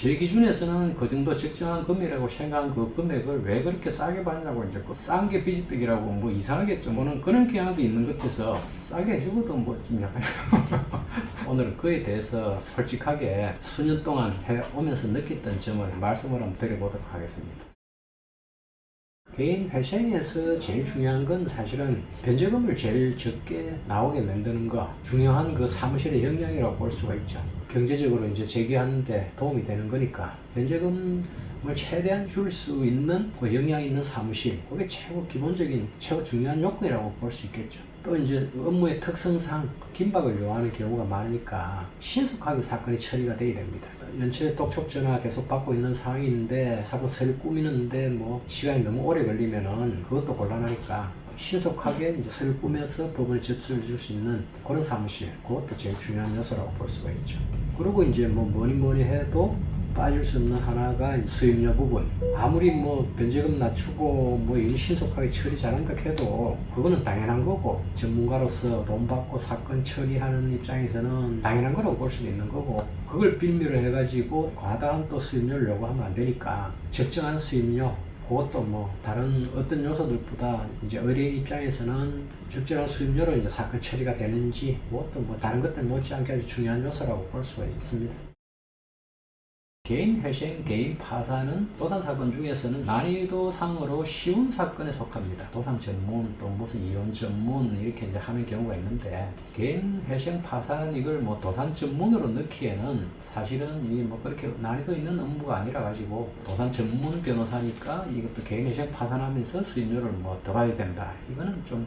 제 기준에서는 그 정도 적정한 금액이라고 생각한 그 금액을 왜 그렇게 싸게 받냐고 이제 그 싼 게 삐지떡이라고 뭐 이상하게 좀 보는 그런 경향도 있는 것 같아서 싸게 해주고도 뭐 좀 약간 오늘은 그에 대해서 솔직하게 수년 동안 해오면서 느꼈던 점을 말씀을 한번 드려보도록 하겠습니다. 개인 회생에서 제일 중요한 건 사실은 변제금을 제일 적게 나오게 만드는 거 중요한 그 사무실의 역량이라고 볼 수가 있죠. 경제적으로 이제 재기하는데 도움이 되는 거니까 변제금을 최대한 줄 수 있는 그 역량 있는 사무실 그게 최고 기본적인 최고 중요한 요건이라고 볼 수 있겠죠. 또 이제 업무의 특성상 긴박을 요하는 경우가 많으니까 신속하게 사건이 처리가 돼야 됩니다. 연체 독촉 전화 계속 받고 있는 상황인데 사건 서류 꾸미는데 뭐 시간이 너무 오래 걸리면은 그것도 곤란하니까 신속하게 이제 서류 꾸며서 법원에 접수해 줄 수 있는 그런 사무실 그것도 제일 중요한 요소라고 볼 수가 있죠. 그리고 이제 뭐 뭐니 해도 빠질 수 없는 하나가 수임료 부분. 아무리 뭐 변제금 낮추고 뭐 일 신속하게 처리 잘한다 해도 그거는 당연한 거고 전문가로서 돈 받고 사건 처리하는 입장에서는 당연한 거라고 볼 수도 있는 거고 그걸 빌미로 해가지고 과다한 또 수임료를 요구하면 안 되니까 적정한 수임료 그것도 뭐 다른 어떤 요소들보다 이제 의뢰인 입장에서는 적절한 수임료로 이제 사건 처리가 되는지 그것도 뭐 다른 것들 못지않게 아주 중요한 요소라고 볼 수가 있습니다. 개인 회생, 개인 파산은 도산 사건 중에서는 난이도상으로 쉬운 사건에 속합니다. 도산 전문, 또 무슨 이혼 전문 이렇게 이제 하는 경우가 있는데 개인 회생, 파산 이걸 뭐 도산 전문으로 넣기에는 사실은 이게 뭐 그렇게 난이도 있는 업무가 아니라 가지고 도산 전문 변호사니까 이것도 개인 회생 파산하면서 수임료를 뭐 더 받아야 된다. 이거는 좀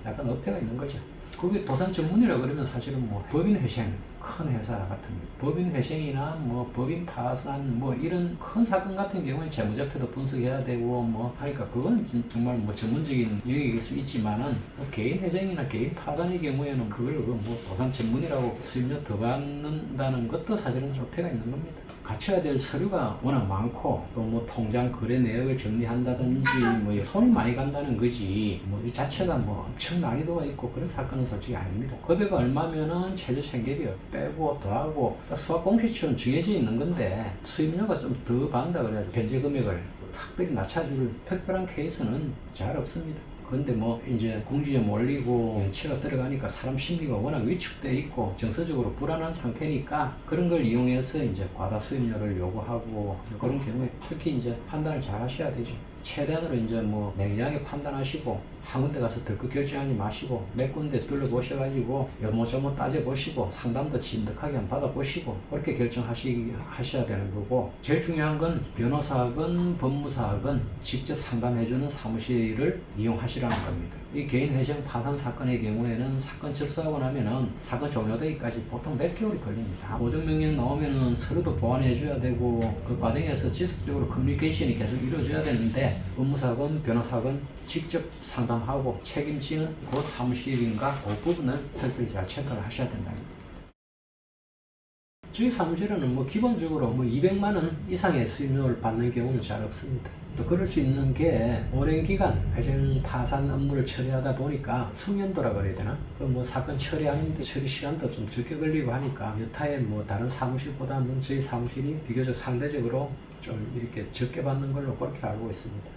약간 어폐가 있는 거죠. 그게 도산 전문이라 그러면 사실은 뭐 법인 회생, 큰 회사 같은 법인 회생이나 뭐 법인 파산 뭐 이런 큰 사건 같은 경우에 재무제표도 분석해야 되고 뭐 하니까 그건 정말 뭐 전문적인 영역일 수 있지만은 뭐 개인 회생이나 개인 파산의 경우에는 그걸 뭐 도산 전문이라고 수임료 더 받는다는 것도 사실은 좀 어폐가 있는 겁니다. 갖춰야 될 서류가 워낙 많고 또 뭐 통장 거래 내역을 정리한다든지 뭐 손이 많이 간다는 거지 뭐 이 자체가 뭐 엄청 난이도가 있고 그런 사건은 솔직히 아닙니다. 금액이 얼마면은 최저 생계비 빼고 더하고 수학 공식처럼 정해져 있는 건데 수임료가 좀 더 받는다 그래가지고 변제 금액을 특별히 낮춰줄 특별한 케이스는 잘 없습니다. 근데 뭐 이제 공지에 몰리고 연체가 들어가니까 사람 심리가 워낙 위축돼 있고 정서적으로 불안한 상태니까 그런 걸 이용해서 이제 과다 수임료를 요구하고 그런 경우에 특히 이제 판단을 잘 하셔야 되죠. 최대한으로 이제 뭐 냉정하게 판단하시고 한 군데 가서 덜컥 결정하지 마시고 몇 군데 둘러보셔가지고 요모저모 따져보시고 상담도 진득하게 한번 받아보시고 그렇게 결정하셔야 되는 거고 제일 중요한 건 변호사건 법무사건 직접 상담해주는 사무실을 이용하시라는 겁니다. 이 개인 회생 파산 사건의 경우에는 사건 접수하고 나면은 사건 종료되기까지 보통 몇 개월이 걸립니다. 보정명령 나오면은 서류도 보완해줘야 되고 그 과정에서 지속적으로 커뮤니케이션이 계속 이루어져야 되는데 법무사건, 변호사건 직접 상담하고 책임지는 그 사무실인가 그 부분을 특별히 잘 체크를 하셔야 된다는 겁니다. 저희 사무실에는 뭐 기본적으로 뭐 200만 원 이상의 수임료를 받는 경우는 잘 없습니다. 또 그럴 수 있는 게 오랜 기간 회생 파산 업무를 처리하다 보니까 숙련도라 그래야 되나? 그 뭐 사건 처리하는데 처리 시간도 좀 적게 걸리고 하니까 여타의 뭐 다른 사무실보다는 저희 사무실이 비교적 상대적으로 좀 이렇게 적게 받는 걸로 그렇게 알고 있습니다.